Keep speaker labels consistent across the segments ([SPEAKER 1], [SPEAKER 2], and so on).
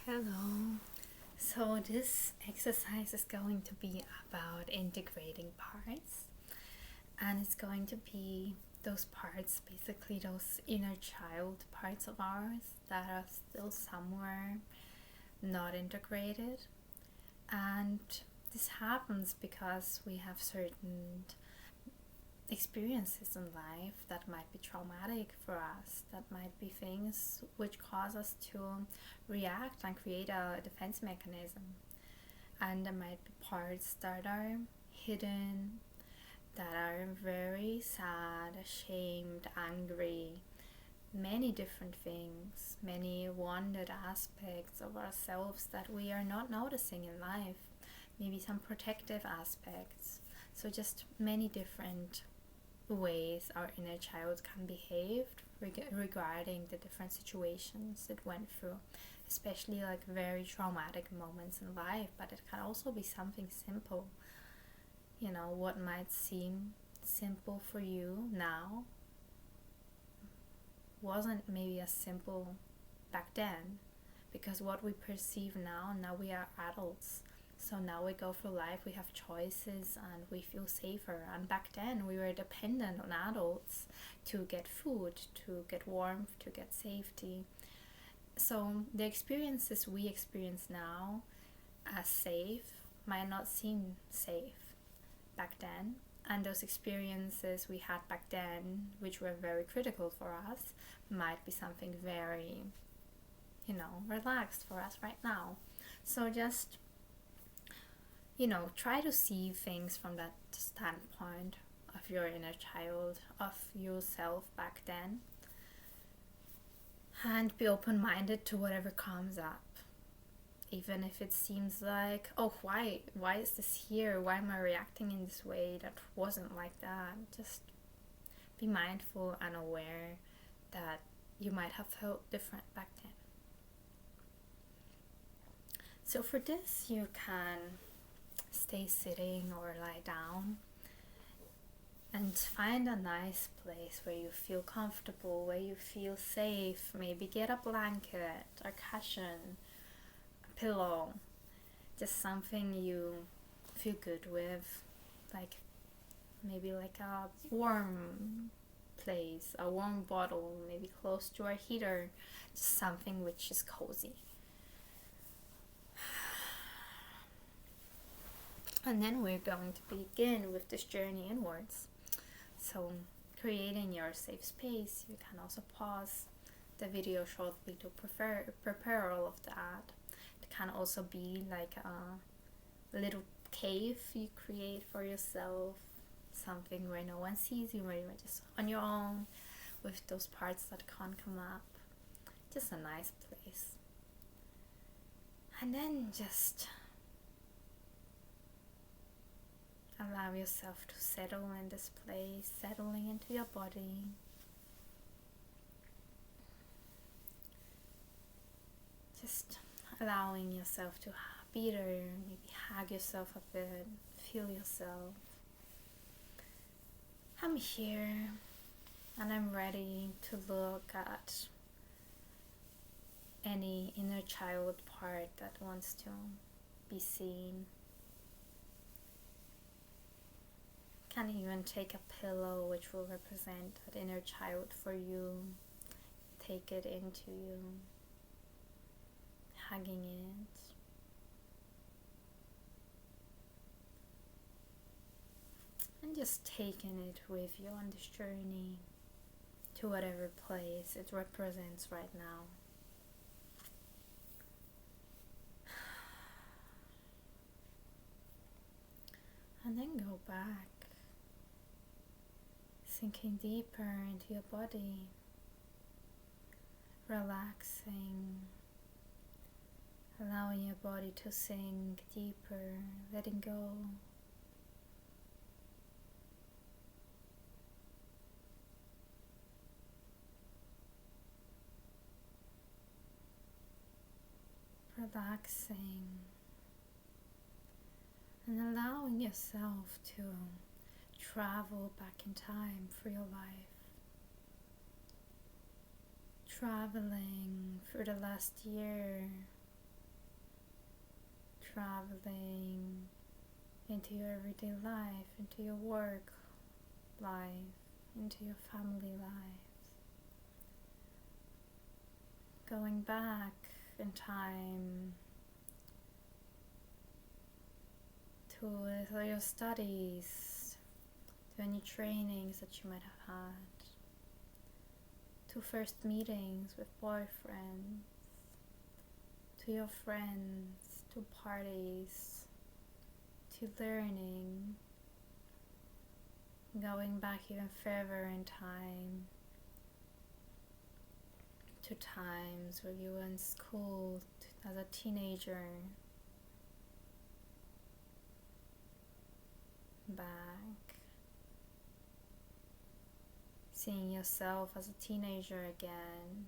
[SPEAKER 1] Hello. So, this exercise is going to be about integrating parts, and it's going to be those parts, basically, those inner child parts of ours that are still somewhere not integrated. And this happens because we have certain experiences in life that might be traumatic for us, that might be things which cause us to react and create a defense mechanism. And there might be parts that are hidden, that are very sad, ashamed, angry, many different things, many wounded aspects of ourselves that we are not noticing in life, maybe some protective aspects. So, just many different ways our inner child can behave regarding the different situations it went through, especially like very traumatic moments in life. But it can also be something simple. What might seem simple for you now wasn't maybe as simple back then, because what we perceive now we are adults. So now we go through life, we have choices, and we feel safer. And back then, we were dependent on adults to get food, to get warmth, to get safety. So the experiences we experience now as safe might not seem safe back then. And those experiences we had back then, which were very critical for us, might be something very, relaxed for us right now. So just try to see things from that standpoint of your inner child, of yourself back then, and be open-minded to whatever comes up. Even if it seems like, oh, why is this here? Why am I reacting in this way? That wasn't like that. Just be mindful and aware that you might have felt different back then. So for this, you can stay sitting or lie down and find a nice place where you feel comfortable, where you feel safe. Maybe get a blanket, a cushion, a pillow, just something you feel good with, like maybe like a warm place, a warm bottle, maybe close to a heater, just something which is cozy. And then we're going to begin with this journey inwards. So, creating your safe space, you can also pause the video shortly to prepare all of that. It can also be like a little cave you create for yourself, something where no one sees you, where you're just on your own with those parts that can't come up. Just a nice place. And then just allow yourself to settle in this place, settling into your body. Just allowing yourself to be there, maybe hug yourself a bit, feel yourself. I'm here and I'm ready to look at any inner child part that wants to be seen. Can even take a pillow which will represent that inner child for you. Take it into you, hugging it. And just taking it with you on this journey to whatever place it represents right now. And then go back, sinking deeper into your body, relaxing, allowing your body to sink deeper, letting go. Relaxing and allowing yourself to travel back in time through your life. Traveling through the last year, traveling into your everyday life, into your work life, into your family life. Going back in time to your studies, to any trainings that you might have had, to first meetings with boyfriends, to your friends, to parties, to learning, going back even further in time, to times where you were in school as a teenager, back, seeing yourself as a teenager again,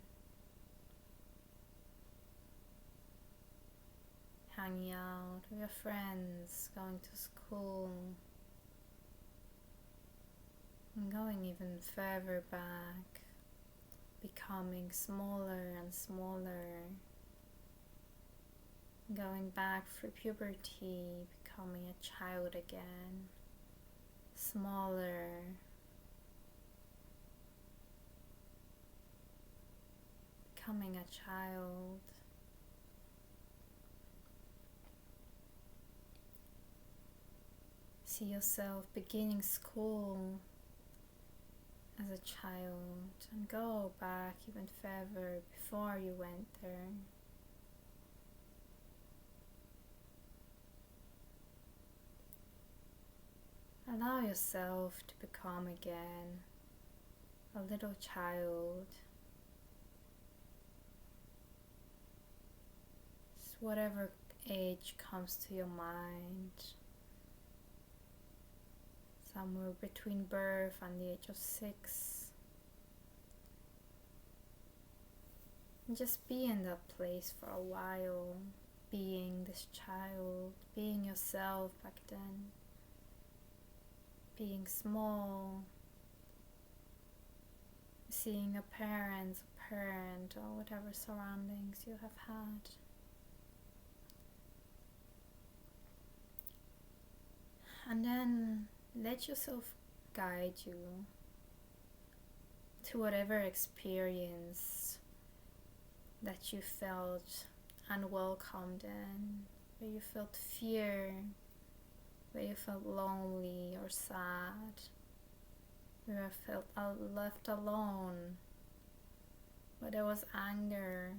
[SPEAKER 1] hanging out with your friends, going to school, and going even further back, becoming smaller and smaller, going back through puberty, becoming a child again, smaller, becoming a child, see yourself beginning school as a child and go back even further before you went there. Allow yourself to become again a little child. Just whatever age comes to your mind, somewhere between birth and the age of 6. And just be in that place for a while, being this child, being yourself back then, being small, seeing a parent or whatever surroundings you have had. And then let yourself guide you to whatever experience that you felt unwelcomed in, where you felt fear, where you felt lonely or sad, where you felt left alone, where there was anger.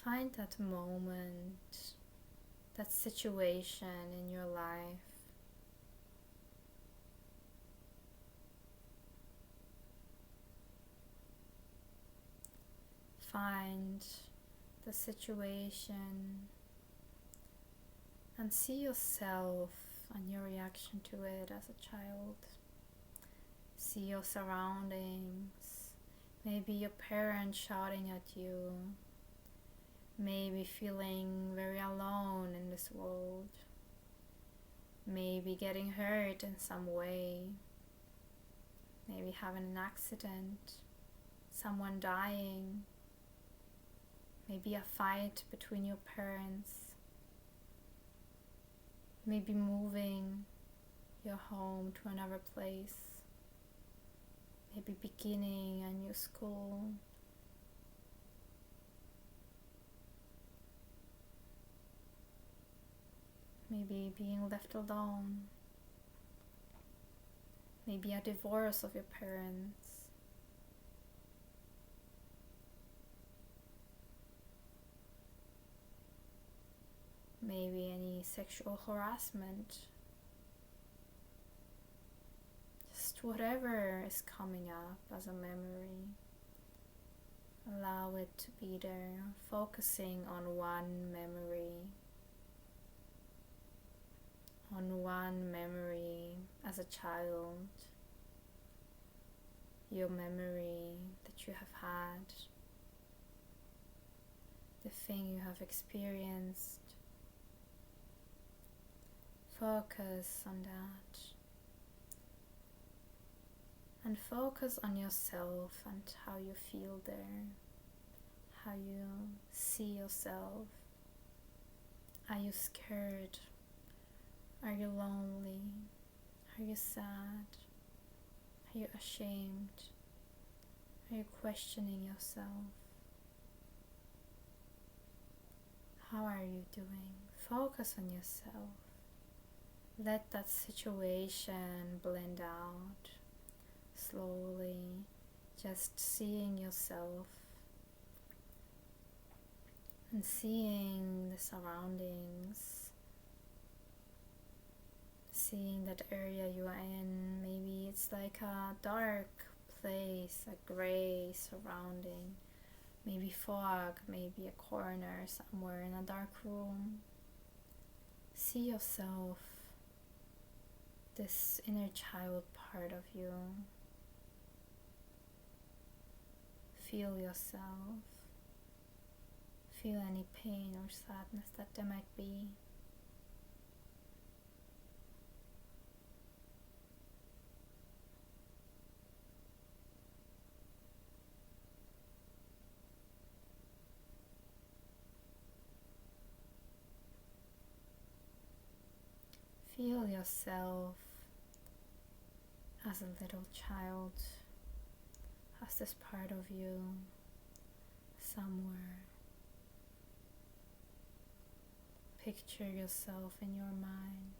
[SPEAKER 1] Find that moment, that situation in your life. Find the situation and see yourself and your reaction to it as a child. See your surroundings, maybe your parents shouting at you, maybe feeling very alone in this world, maybe getting hurt in some way, maybe having an accident, someone dying, maybe a fight between your parents, maybe moving your home to another place, maybe beginning a new school. Maybe being left alone, maybe a divorce of your parents, maybe any sexual harassment, just whatever is coming up as a memory. Allow it to be there, focusing on one memory. On one memory as a child, your memory that you have had, the thing you have experienced. Focus on that and focus on yourself and how you feel there, how you see yourself. Are you scared? Are you lonely? Are you sad? Are you ashamed? Are you questioning yourself? How are you doing? Focus on yourself. Let that situation blend out slowly, just seeing yourself and seeing the surroundings, seeing that area you are in. Maybe it's like a dark place, a gray surrounding, maybe fog, maybe a corner somewhere in a dark room. See yourself, this inner child part of you. Feel yourself. Feel any pain or sadness that there might be. Feel yourself as a little child, as this part of you somewhere. Picture yourself in your mind.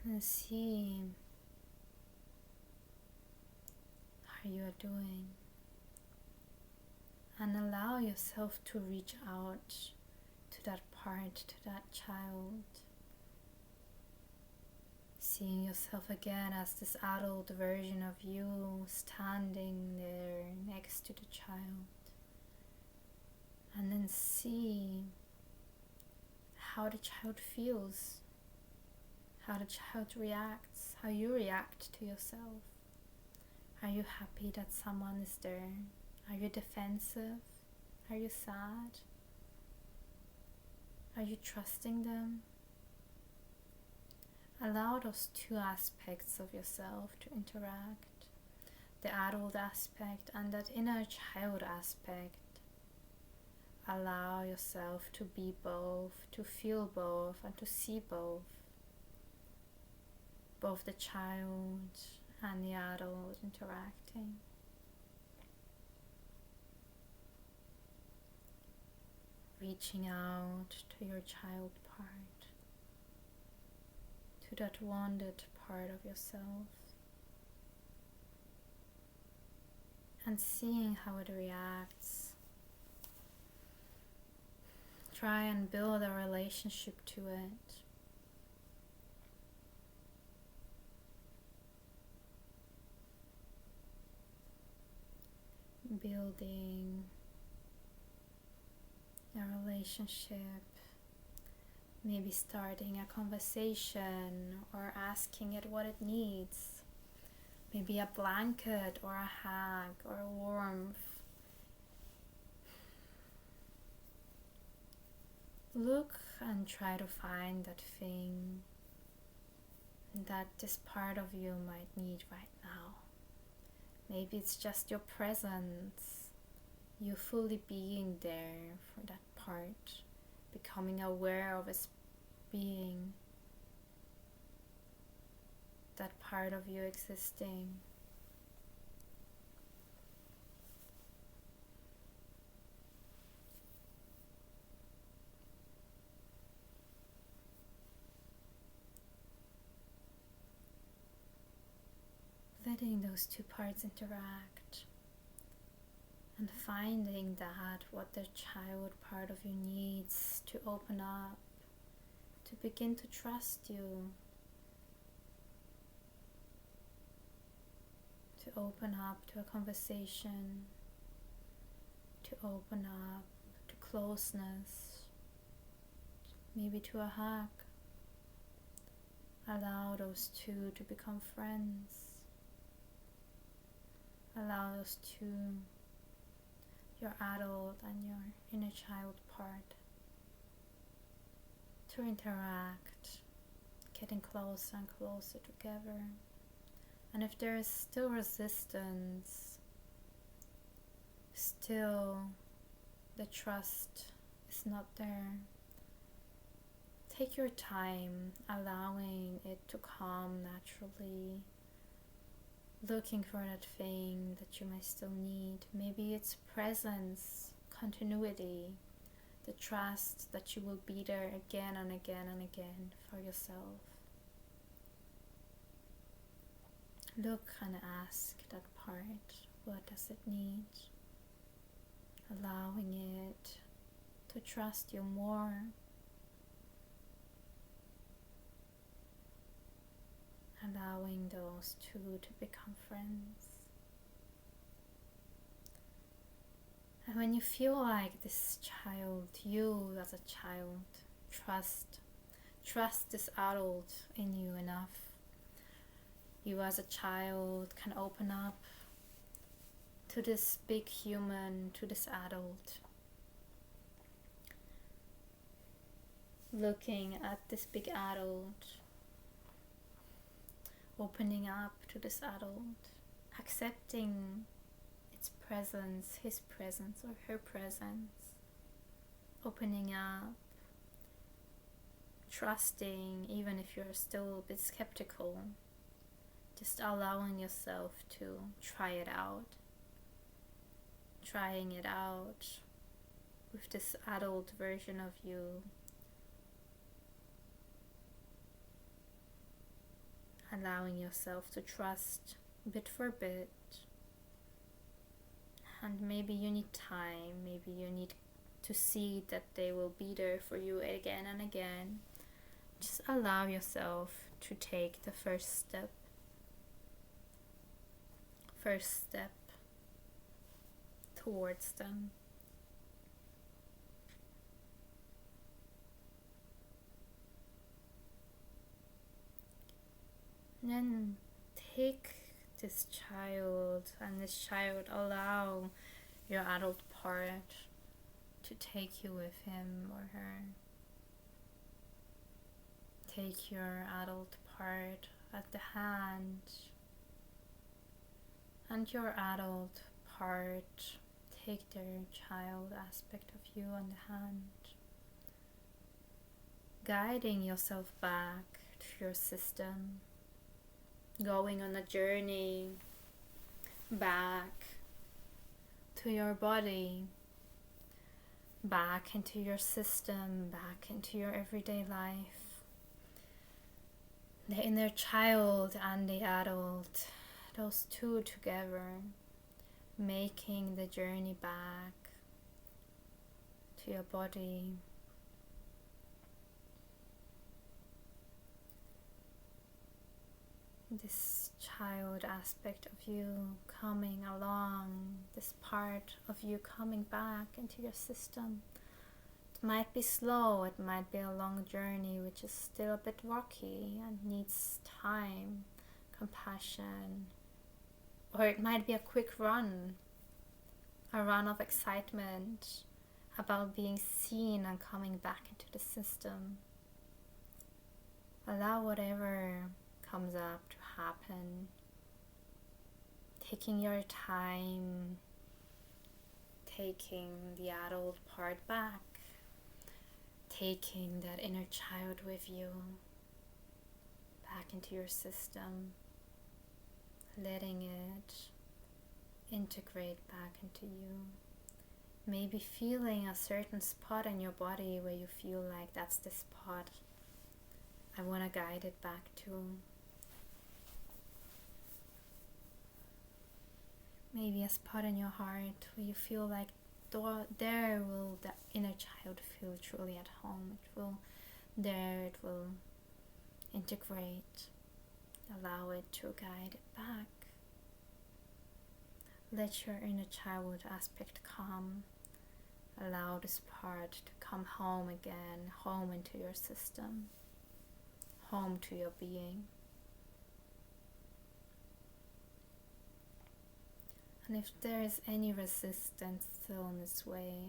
[SPEAKER 1] And see how you are doing. And allow yourself to reach out to that part, to that child. Seeing yourself again as this adult version of you standing there next to the child. And then see how the child feels, how the child reacts, how you react to yourself. Are you happy that someone is there? Are you defensive? Are you sad? Are you trusting them? Allow those two aspects of yourself to interact, the adult aspect and that inner child aspect. Allow yourself to be both, to feel both, and to see both the child and the adult interacting. Reaching out to your child part, to that wounded part of yourself, and seeing how it reacts. Try and build a relationship to it. Building a relationship, maybe starting a conversation or asking it what it needs. Maybe a blanket or a hug or warmth. Look and try to find that thing that this part of you might need right now. Maybe it's just your presence, you fully being there for that part, becoming aware of its being, that part of you existing. Letting those two parts interact and finding that what the child part of you needs to open up, to begin to trust you, to open up to a conversation, to open up to closeness, maybe to a hug. Allow those two to become friends. Allow those two, your adult and your inner child part, to interact, getting closer and closer together. And if there is still resistance, still the trust is not there, take your time, allowing it to come naturally, looking for that thing that you may still need. Maybe it's presence, continuity, the trust that you will be there again and again and again for yourself. Look and ask that part, what does it need? Allowing it to trust you more. Allowing those two to become friends. And when you feel like this child, you as a child, trust this adult in you enough. You as a child can open up to this big human, to this adult. Looking at this big adult, opening up to this adult, accepting its presence, his presence or her presence, opening up, trusting even if you're still a bit skeptical, just allowing yourself to try it out, trying it out with this adult version of you. Allowing yourself to trust bit for bit. And maybe you need time, maybe you need to see that they will be there for you again and again. Just allow yourself to take the first step towards them. And then take this child, and this child allow your adult part to take you with him or her. Take your adult part at the hand, and your adult part take their child aspect of you on the hand, guiding yourself back to your system, going on a journey back to your body, back into your system, back into your everyday life. The inner child and the adult, those two together, making the journey back to your body. This child aspect of you coming along, this part of you coming back into your system. It might be slow, it might be a long journey which is still a bit rocky and needs time, compassion, or it might be a quick run, a run of excitement about being seen and coming back into the system. Allow whatever comes up to happen, taking your time, taking the adult part back, taking that inner child with you back into your system, letting it integrate back into you. Maybe feeling a certain spot in your body where you feel like that's the spot I want to guide it back to. Maybe a spot in your heart where you feel like there will the inner child feel truly at home. It will integrate. Allow it to guide it back. Let your inner child aspect come. Allow this part to come home again, home into your system, home to your being. And if there is any resistance still in this way,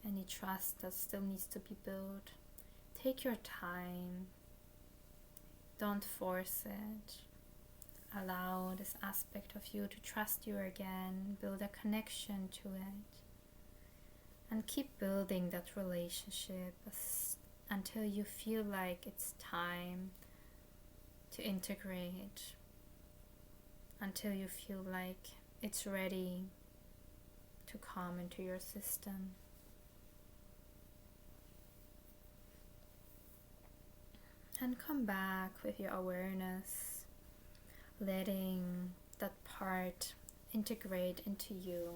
[SPEAKER 1] any trust that still needs to be built. Take your time. Don't force it. Allow this aspect of you to trust you again, build a connection to it, and keep building that relationship until you feel like it's time to integrate, until you feel like it's ready to come into your system. And come back with your awareness, letting that part integrate into you,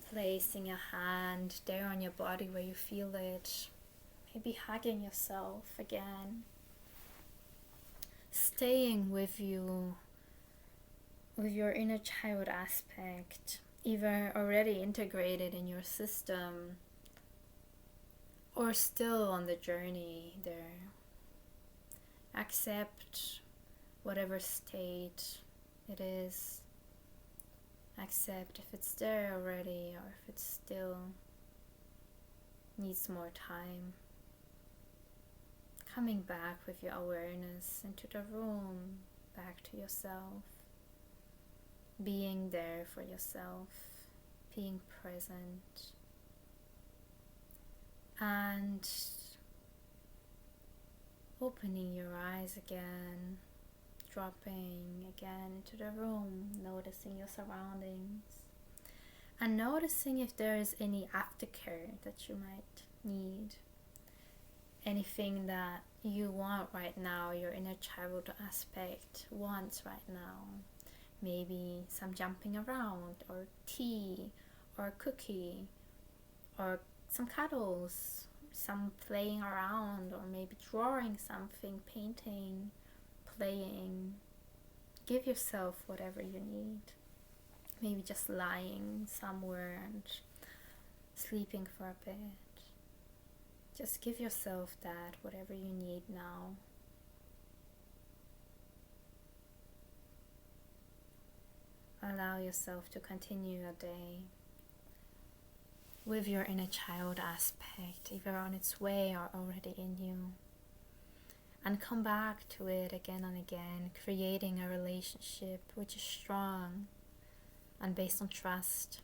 [SPEAKER 1] placing a hand there on your body where you feel it, maybe hugging yourself again, staying with you, with your inner child aspect, either already integrated in your system or still on the journey there. Accept whatever state it is. Accept if it's there already or if it still needs more time. Coming back with your awareness into the room, back to yourself. Being there for yourself, being present, and opening your eyes again, dropping again into the room, noticing your surroundings, and noticing if there is any aftercare that you might need, anything that you want right now, your inner child aspect wants right now. Maybe some jumping around, or tea, or a cookie, or some cuddles, some playing around, or maybe drawing something, painting, playing. Give yourself whatever you need. Maybe just lying somewhere and sleeping for a bit. Just give yourself that, whatever you need now. Allow yourself to continue your day with your inner child aspect, either on its way or already in you. And come back to it again and again, creating a relationship which is strong and based on trust,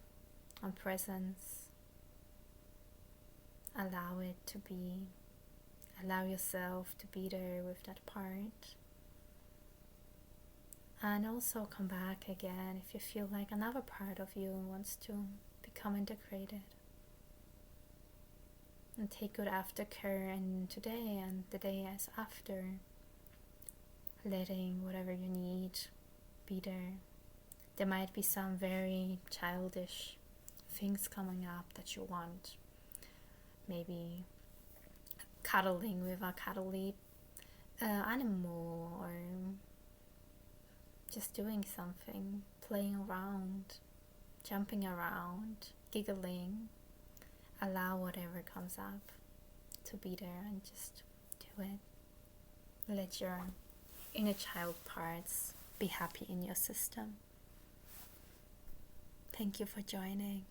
[SPEAKER 1] on presence. Allow it to be. Allow yourself to be there with that part. And also come back again if you feel like another part of you wants to become integrated. And take good aftercare in today and the day as after. Letting whatever you need be there. There might be some very childish things coming up that you want. Maybe cuddling with a cuddly animal, or just doing something, playing around, jumping around, giggling. Allow whatever comes up to be there and just do it. Let your inner child parts be happy in your system. Thank you for joining.